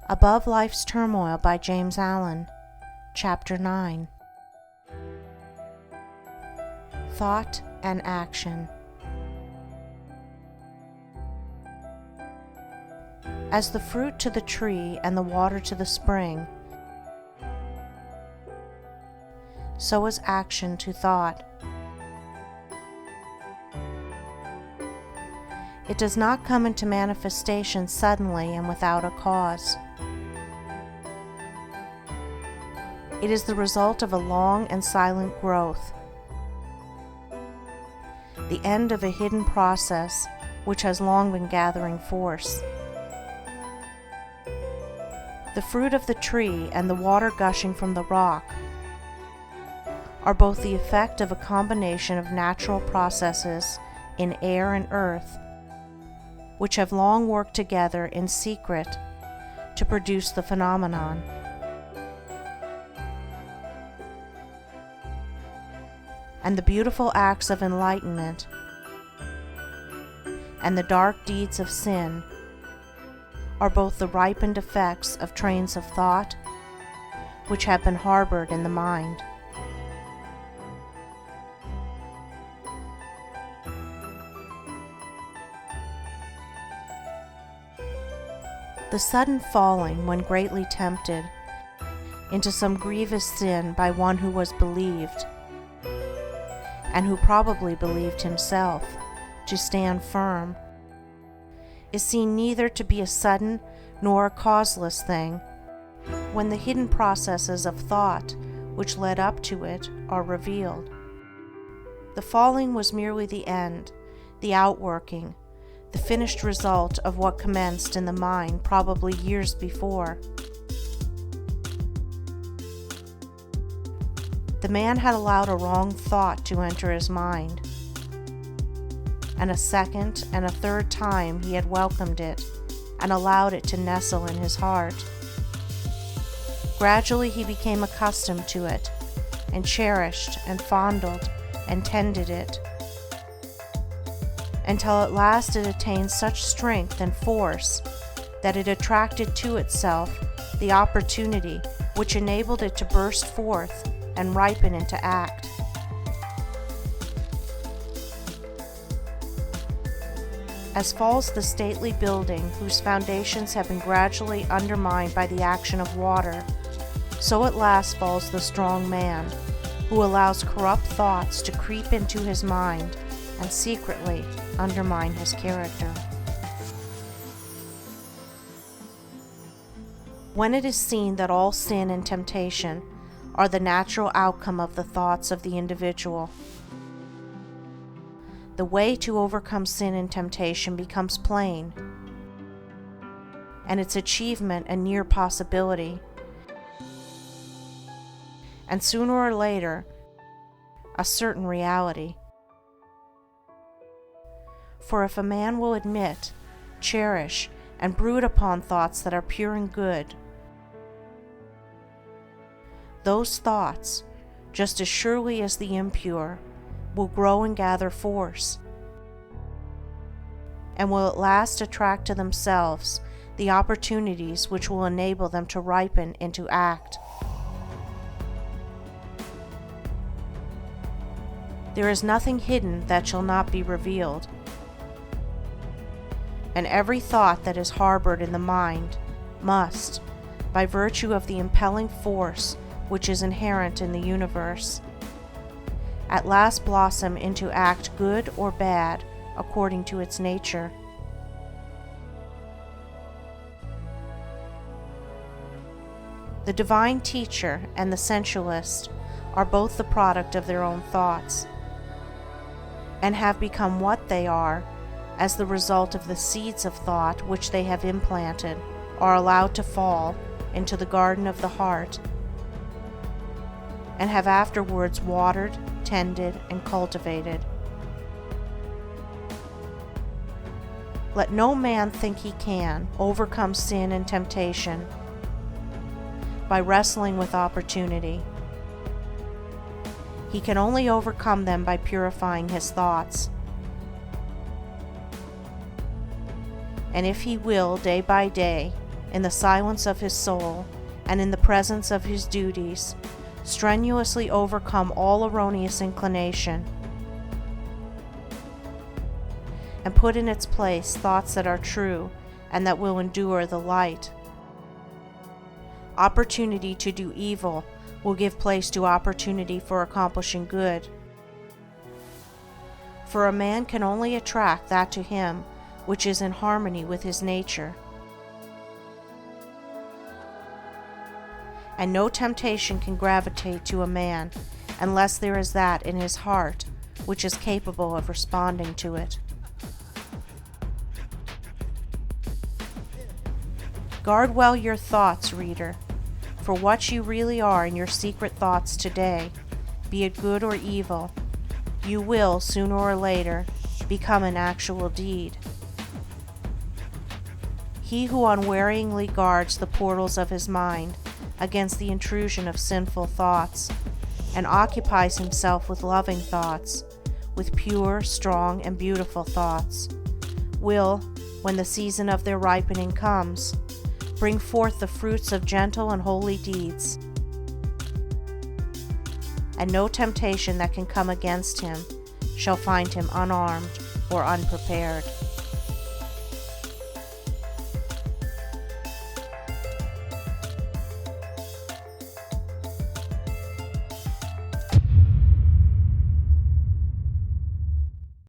Above Life's Turmoil by James Allen, Chapter 9. Thought and Action. As the fruit to the tree and the water to the spring, so is action to thought. It does not come into manifestation suddenly and without a cause. It is the result of a long and silent growth, the end of a hidden process which has long been gathering force. The fruit of the tree and the water gushing from the rock are both the effect of a combination of natural processes in air and earth, which have long worked together in secret to produce the phenomenon. And the beautiful acts of enlightenment and the dark deeds of sin are both the ripened effects of trains of thought which have been harbored in the mind. The sudden falling, when greatly tempted, into some grievous sin by one who was believed, and who probably believed himself, to stand firm, is seen neither to be a sudden nor a causeless thing, when the hidden processes of thought which led up to it are revealed. The falling was merely the end, the outworking, the finished result of what commenced in the mind probably years before. The man had allowed a wrong thought to enter his mind, and a second and a third time he had welcomed it and allowed it to nestle in his heart. Gradually he became accustomed to it, and cherished and fondled and tended it, until at last it attained such strength and force that it attracted to itself the opportunity which enabled it to burst forth and ripen into act. As falls the stately building whose foundations have been gradually undermined by the action of water, so at last falls the strong man, who allows corrupt thoughts to creep into his mind and secretly undermine his character. When it is seen that all sin and temptation are the natural outcome of the thoughts of the individual, the way to overcome sin and temptation becomes plain, and its achievement a near possibility, and sooner or later a certain reality. For if a man will admit, cherish, and brood upon thoughts that are pure and good, those thoughts, just as surely as the impure, will grow and gather force, and will at last attract to themselves the opportunities which will enable them to ripen into act. There is nothing hidden that shall not be revealed, and every thought that is harbored in the mind must, by virtue of the impelling force which is inherent in the universe, at last blossom into act good or bad according to its nature. The divine teacher and the sensualist are both the product of their own thoughts, and have become what they are as the result of the seeds of thought which they have implanted are allowed to fall into the garden of the heart, and have afterwards watered, tended, and cultivated. Let no man think he can overcome sin and temptation by wrestling with opportunity. He can only overcome them by purifying his thoughts. And if he will, day by day, in the silence of his soul, and in the presence of his duties, strenuously overcome all erroneous inclination, and put in its place thoughts that are true and that will endure the light. Opportunity to do evil will give place to opportunity for accomplishing good. For a man can only attract that to him which is in harmony with his nature. And no temptation can gravitate to a man unless there is that in his heart which is capable of responding to it. Guard well your thoughts, reader, for what you really are in your secret thoughts today, be it good or evil, you will, sooner or later, become an actual deed. He who unwearyingly guards the portals of his mind against the intrusion of sinful thoughts, and occupies himself with loving thoughts, with pure, strong, and beautiful thoughts, will, when the season of their ripening comes, bring forth the fruits of gentle and holy deeds, and no temptation that can come against him shall find him unarmed or unprepared.